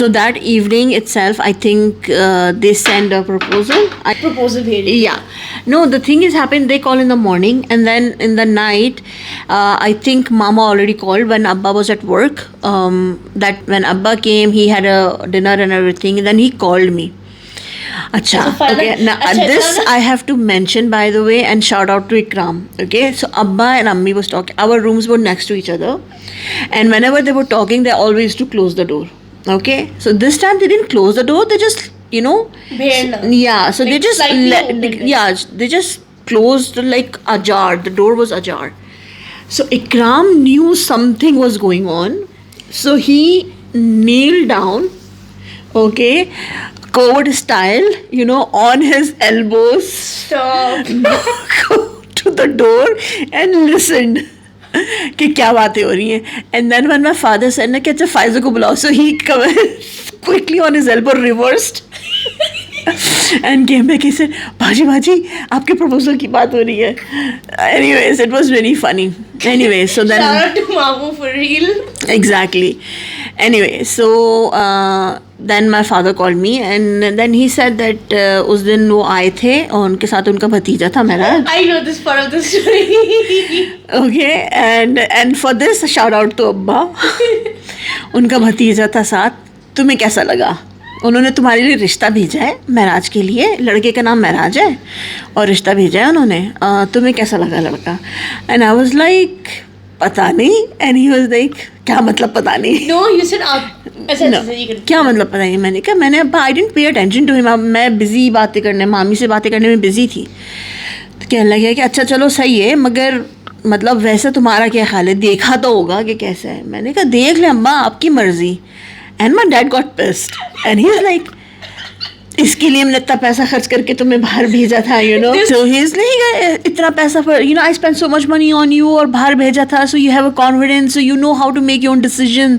So that evening itself, I think they send a proposal. Proposal भेजी. Yeah. No, the thing is happened, they call in the morning, and then in the night, I think Mama already called when Abba was at work. That when Abba came, he had a dinner and everything, and then he called me. Acha. So final- Okay. Now Acha, this now- I have to mention, by the way, and shout out to Ikram. Okay. So Abba and Ammi was talking. Our rooms were next to each other, and whenever they were talking, they always used to close the door. Okay. So this time they didn't close the door. They just, भेड़ना. yeah. So they Like just slightly opened it. yeah. They just closed like ajar. The door was ajar. So Ikram knew something was going on. So he kneeled down, okay, code style, on his elbows, Stop. go to the door and listened. कि क्या बातें हो रही हैं. And then when my father said ना कि अच्छा फाइज़ा को बुलाओ, so he quickly on his elbow reversed and came back. He said, भाजी आपके proposal की बात हो रही है. Anyways, it was very funny. Anyway, so then Shout out to Mamu for real. exactly. Anyway, so then my father called me and then he said that उस दिन वो आए थे और उनके साथ उनका भतीजा था मेरा. I know this part of the story. Okay, and for this shout out to अब्बा. उनका भतीजा था साथ. तुम्हें कैसा लगा? उन्होंने तुम्हारे लिए रिश्ता भेजा है महराज के लिए. लड़के का नाम महराज है और रिश्ता भेजा है उन्होंने. तुम्हें कैसा लगा लड़का? एंड आई वाज लाइक पता नहीं. एंड ही वाज लाइक क्या मतलब पता नहीं. No, you said आप. अच्छा No. अच्छा ये कर. क्या मतलब पता नहीं. मैंने कहा मैंने I didn't pay attention to him. मैं बिजी बातें करने मामी से बातें करने में बिजी थी. तो कहने लगे कि अच्छा चलो सही है मगर मतलब वैसे तुम्हारा क्या ख्याल है. देखा तो होगा कि कैसा है. मैंने कहा देख ले अम्मा आपकी मर्जी. And my dad got pissed and he is like इसके लिए मैंने इतना पैसा खर्च करके तुम्हें बाहर भेजा था सो ही इज लाइक इतना पैसा for I spend so much money on you और बाहर भेजा था so you have a confidence so you know how to make your own decision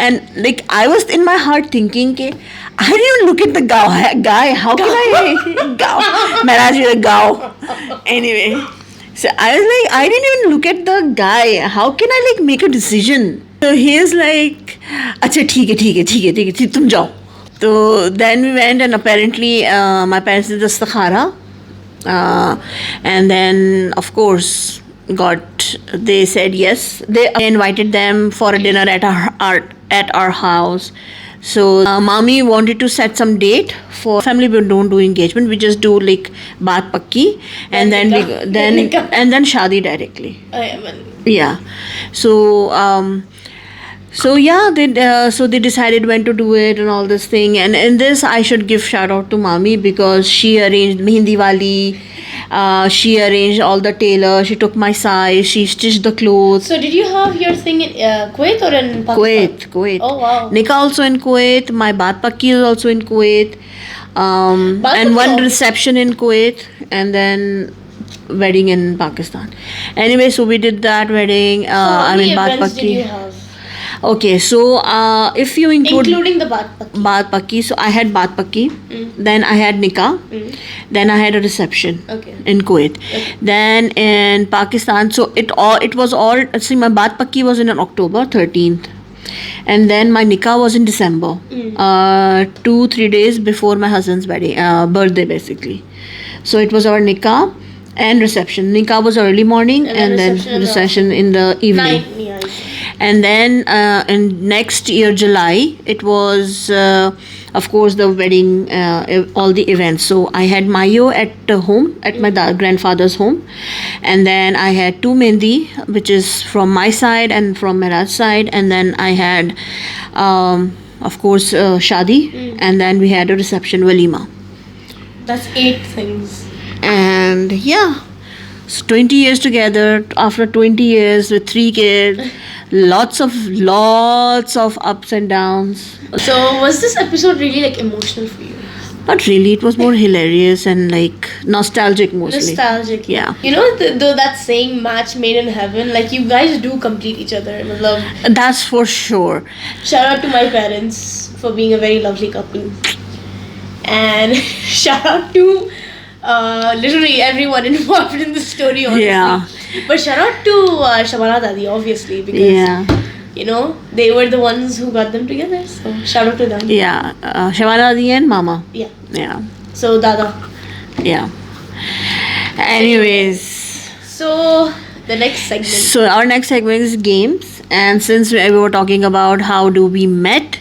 and like I was in my heart thinking के I didn't even look at the guy. How can I Gao? Maharaj is a Gao. Anyway, so I was like, I didn't even look at the guy. How can I make a decision? So he is like, अच्छा ठीक है तुम जाओ. So then we went and apparently my parents did the istikhara. And then of course they said yes. They invited them for a dinner at our house. So mommy wanted to set some date for family. We don't do engagement. We just do like baat pakki and then shadi directly. Yeah. So yeah, they decided when to do it and all this thing. And in this, I should give shout out to Mami because she arranged mehndi wali. She arranged all the tailor. She took my size. She stitched the clothes. So did you have your thing in Kuwait or in Pakistan? Kuwait. Oh wow. Nikah also in Kuwait. My baat pakki is also in Kuwait. And pakki one also- reception in Kuwait, and then wedding in Pakistan. Anyway, so we did that wedding. How many baat events did pakki. you have? Okay, so if you include Including the baat pakki. baat pakki, so I had baat pakki, then I had nikah, then I had a reception Okay. in Kuwait, then in Pakistan. So it was all. See, my baat pakki was in October 13th, and then my nikah was in December, 2-3 days before my husband's birthday basically. So it was our nikah and reception. Nikah was early morning, and then reception in the evening. Night. Yeah. And then in next year July it was of course the wedding, all the events. So I had mayo at home at my grandfather's home, and then I had 2 mehndi which is from my side and from Miraj's side, and then I had of course shadi, and then we had a reception walima. That's 8 things. And yeah, so 20 years together. After 20 years with 3 kids, lots of ups and downs. So was this episode really like emotional for you? Not really. It was more hilarious and like nostalgic mostly. Nostalgic. Yeah. You know that saying, match made in heaven. Like you guys do complete each other. Love. That's for sure. Shout out to my parents for being a very lovely couple. And shout out to literally everyone involved in the story, honestly. Yeah. But shout out to Shabana Dadi, obviously, because Yeah. you know, they were the ones who got them together. So shout out to them. Yeah, Shabana Adi and Mama. Yeah. Yeah, So Dada. yeah. Anyways, So the next segment. so our next segment is games, and since we were talking about how do we met,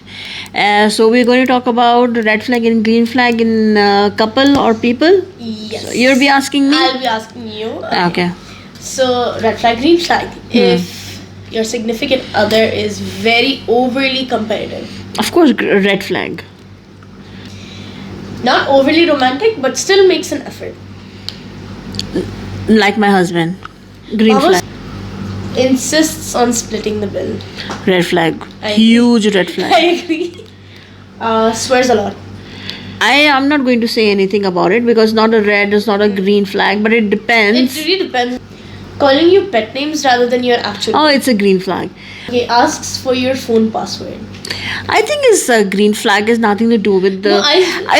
so we're going to talk about red flag and green flag in couple or people. Yes. So you'll be asking me. I'll be asking you. Okay. So red flag, green flag. If your significant other is very overly competitive, Of course, red flag. not overly romantic, but still makes an effort. Like my husband. Green Almost flag. insists on splitting the bill. Red flag. I- Huge red I flag. agree. Swears a lot. I am not going to say anything about it because not a red is not a green flag, but it It depends. really depends. Calling you pet names rather than your actual. Oh, it's a green flag. Okay, asks for your phone password. I think it's a green flag has nothing to do with the. No,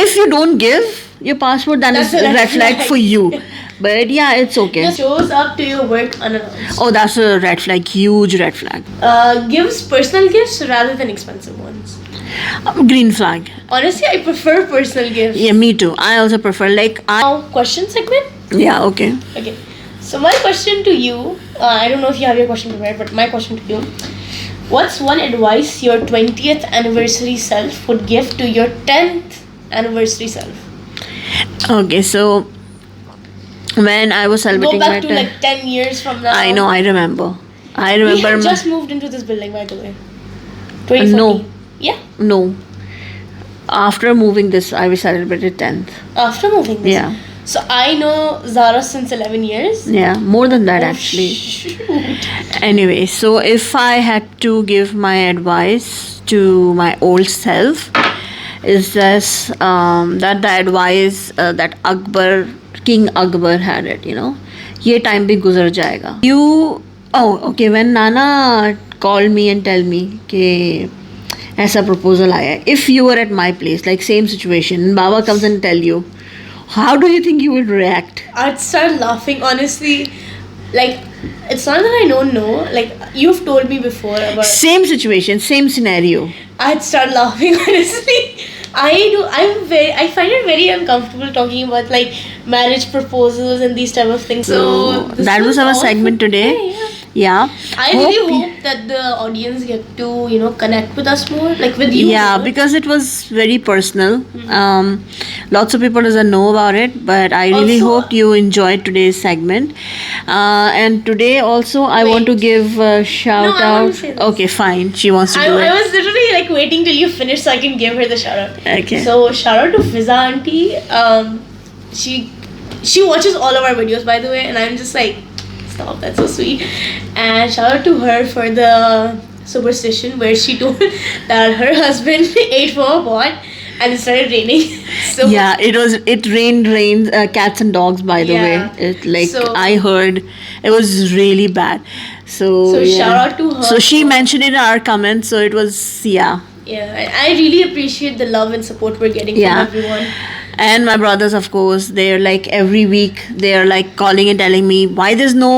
If you don't give your password, then That's it's a a red red flag flag. for you. But yeah, it's okay. Just shows up to your work unannounced. Oh, that's a red flag. Huge red flag. Gives personal gifts rather than expensive ones. Green flag. Honestly, I prefer personal gifts. Yeah, me too. I also prefer Now, question segment. Yeah, okay. Okay. So my question to you, I don't know if you have your question prepared, but my question to you: what's one advice your 20th anniversary self would give to your 10th anniversary self? Okay, so when I was Go celebrating my back to like 10 years from now. I know, I remember. I We remember. had my- just moved into this building, by the way. 2014. No. Yeah. No. After moving this, I will celebrated 10th. After moving this. Yeah. So I know Zara since 11 years. Yeah, more than that Oh, actually. shoot. Anyway, so if I had to give my advice to my old self, is this that the advice that King Akbar had it, you know, ये time भी गुजर जाएगा. Okay, when Nana called me and tell me कि ऐसा proposal आया है, if you were at my place, like same situation, Baba comes and tell you, how do you think you would react? I'd start laughing, honestly. Like, it's not that I don't know. Like, you've told me before about. Same situation, same scenario. I'd start laughing, honestly. I find it very uncomfortable talking about like marriage proposals and these type of things. So this that was our all for segment today. Yeah. Yeah. I Hope really you- hope that the audience get to, you know, connect with us more, like with you. Yeah, more. because it was very personal. Lots of people doesn't know about it, but I really Also- hope you enjoyed today's segment. And today also I want to Wait. give a shout No, I out. want to say this. Okay, fine. She wants to I do it. was literally like waiting till you finish so I can give her the shout out. Okay. So shout out to Fiza auntie. She watches all of our videos, by the way, and I'm just like, stop, that's so sweet. And shout out to her for the superstition where she told that her husband ate from a pot and it started raining. So Yeah, it rained cats and dogs, by the Yeah. way. It like So- I heard it was really bad. So yeah. shout out to her So she for- mentioned it in our comments, so it was yeah. yeah, I really appreciate the love and support we're getting Yeah. from everyone. And my brothers, of course, they're like every week they're like calling and telling me why there's no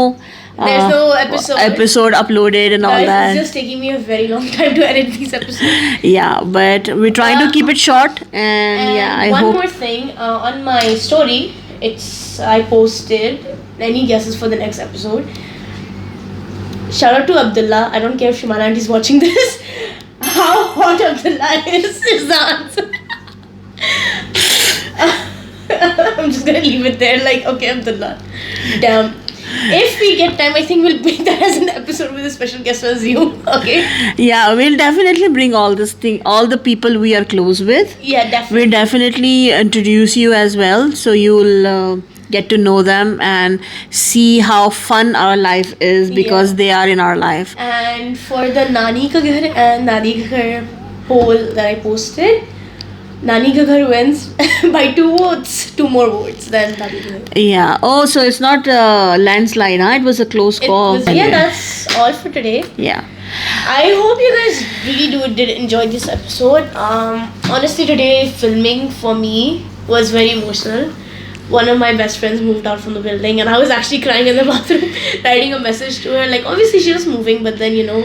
There's no episode. uploaded and all Guys, that. it's just taking me a very long time to edit these episodes. Yeah, but we're trying to keep it short, and, And yeah, I one hope. more thing, on my story, I posted any guesses for the next episode. Shout out to Abdullah. I don't care if Shimala auntie is watching this. How hot Abdullah is the answer. I'm just gonna leave it there. Like, okay, Abdullah. Damn. If we get time, I think we'll bring that as an episode with a special guest as you. Okay. Yeah, we'll definitely bring all the people we are close with. Yeah, definitely. We'll definitely introduce you as well, so you'll get to know them and see how fun our life is because Yeah. they are in our life. And for the Nani Ka Ghar and Nani Ka Ghar poll that I posted, Nani Ka Ghar wins by 2 votes, 2 more votes than Nani Ka Ghar. Yeah. Oh, so it's not a landslide, huh? It was a close call. Yeah, that's all for today. Yeah. I hope you guys really did enjoy this episode. Honestly, today filming for me was very emotional. One of my best friends moved out from the building, and I was actually crying in the bathroom, writing a message to her. Like, obviously she was moving, but then, you know,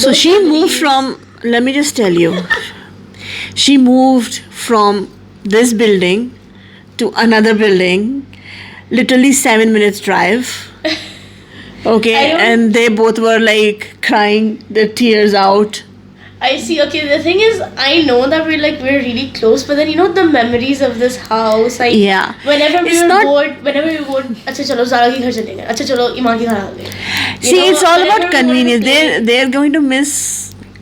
So she moved from, let me just tell you, she moved from this building to another building, literally 7 minutes drive. Okay, I don't- and they both were like crying their tears out. I see. Okay, the thing is, I know that we're really close, but then the memories of this house, like Yeah. whenever we It's were not- bored, अच्छा चलो ज़ारा के घर चलेंगे, अच्छा चलो ईमान के घर आ गए. You See, know, it's all whenever about we wanted to convenience. play- They're going to miss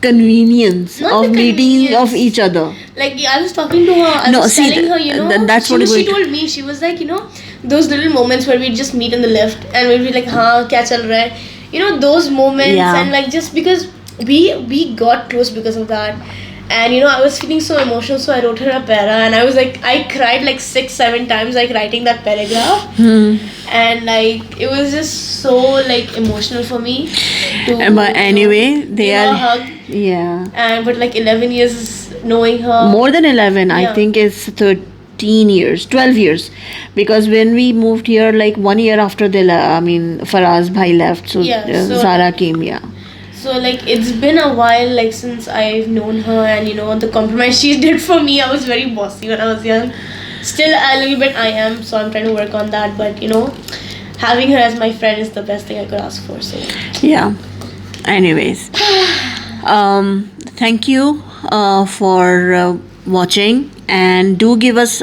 convenience Not of the meeting convenience. of each other. Like I was talking to her, I No, was see, telling her, that's what she we're told me, she was like, those little moments where we'd just meet in the lift and we'd be like, हाँ क्या चल रहा है, those moments. Yeah. And like just because we got close because of that. And I was feeling so emotional, so I wrote her a para, and I was like, I cried like 6-7 times like writing that paragraph. And like it was just so like emotional for me to, But anyway, they give her a are, hug. yeah, And but like 11 years knowing her. more than 11. I Yeah. think it's 13 years, 12 years, because when we moved here, like 1 year after Faraz bhai left, so, Yeah, so- Zara came. Yeah, So like it's been a while like since I've known her, and the compromise she did for me. I was very bossy when I was young. Still a little bit I am, so I'm trying to work on that. But having her as my friend is the best thing I could ask for. So yeah. Anyways, thank you for watching, and do give us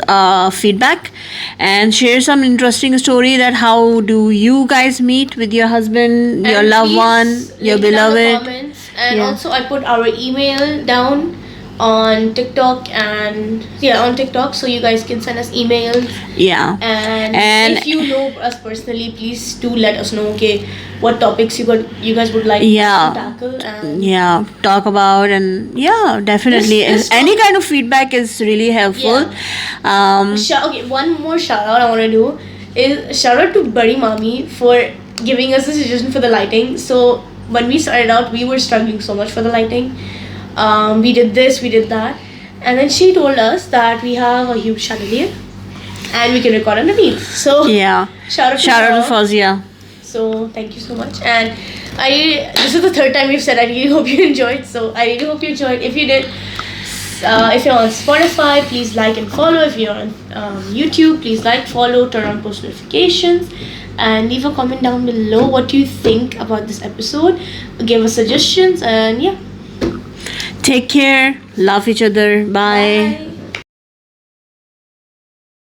feedback and share some interesting story that how do you guys meet with your husband, your And loved please one, your link it down in the beloved. comments. And Yeah. also I put our email down on TikTok, and on TikTok, so you guys can send us emails. Yeah. And And- if you know us personally, please do let us know what topics you guys would like Yeah. to tackle. And Yeah, talk about, and yeah, definitely. This Any kind of feedback is really helpful. okay, one more shout out I want to do is shout out to Bari Mami for giving us the suggestion for the lighting. So when we started out, we were struggling so much for the lighting. We did this, we did that, and then she told us that we have a huge chandelier and we can record underneath. So Yeah. shout out Shout out to her. Fazia. So thank you so much. And this is the third time we've said I really hope you enjoyed. So I really hope you enjoyed. If you did, if you're on Spotify, please like and follow. If you're on YouTube, please like, follow, turn on post notifications, and leave a comment down below what you think about this episode. Give us suggestions, and yeah. Take care. Love each other. Bye. Bye.